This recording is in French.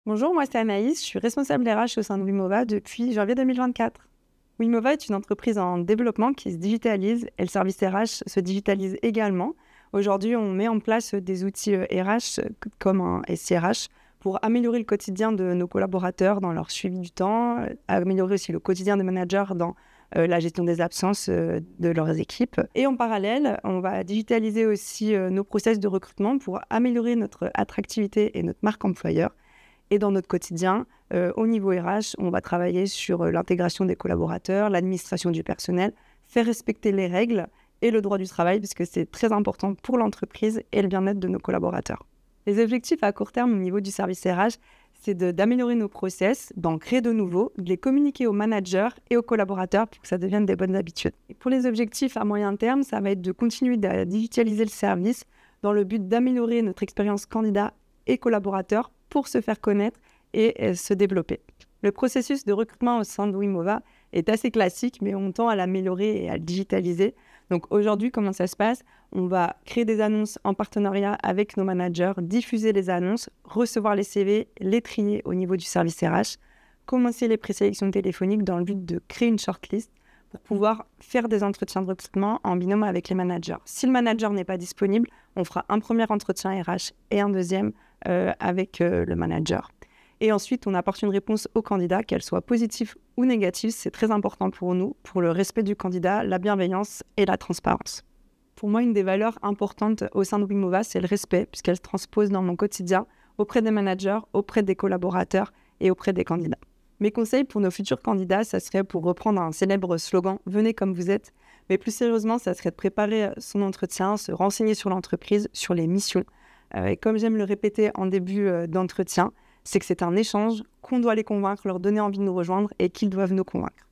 Bonjour, moi c'est Anaïs, je suis responsable RH au sein de Wimova depuis janvier 2024. Wimova est une entreprise en développement qui se digitalise et le service RH se digitalise également. Aujourd'hui, on met en place des outils RH comme un SIRH pour améliorer le quotidien de nos collaborateurs dans leur suivi du temps, améliorer aussi le quotidien des managers dans la gestion des absences de leurs équipes. Et en parallèle, on va digitaliser aussi nos process de recrutement pour améliorer notre attractivité et notre marque employeur. Et dans notre quotidien, au niveau RH, on va travailler sur l'intégration des collaborateurs, l'administration du personnel, faire respecter les règles et le droit du travail, parce que c'est très important pour l'entreprise et le bien-être de nos collaborateurs. Les objectifs à court terme au niveau du service RH, c'est d'améliorer nos process, d'en créer de nouveaux, de les communiquer aux managers et aux collaborateurs pour que ça devienne des bonnes habitudes. Et pour les objectifs à moyen terme, ça va être de continuer à digitaliser le service dans le but d'améliorer notre expérience candidat et collaborateurs pour se faire connaître et se développer. Le processus de recrutement au sein de Wimova est assez classique, mais on tend à l'améliorer et à le digitaliser. Donc aujourd'hui, comment ça se passe? On va créer des annonces en partenariat avec nos managers, diffuser les annonces, recevoir les CV, les trier au niveau du service RH, commencer les présélections téléphoniques dans le but de créer une shortlist pour pouvoir faire des entretiens de recrutement en binôme avec les managers. Si le manager n'est pas disponible, on fera un premier entretien RH et un deuxième avec le manager. Et ensuite, on apporte une réponse au candidat, qu'elle soit positive ou négative. C'est très important pour nous, pour le respect du candidat, la bienveillance et la transparence. Pour moi, une des valeurs importantes au sein de Wimova, c'est le respect, puisqu'elle se transpose dans mon quotidien, auprès des managers, auprès des collaborateurs et auprès des candidats. Mes conseils pour nos futurs candidats, ça serait pour reprendre un célèbre slogan « Venez comme vous êtes ». Mais plus sérieusement, ça serait de préparer son entretien, se renseigner sur l'entreprise, sur les missions. Et comme j'aime le répéter en début d'entretien, c'est que c'est un échange, qu'on doit les convaincre, leur donner envie de nous rejoindre et qu'ils doivent nous convaincre.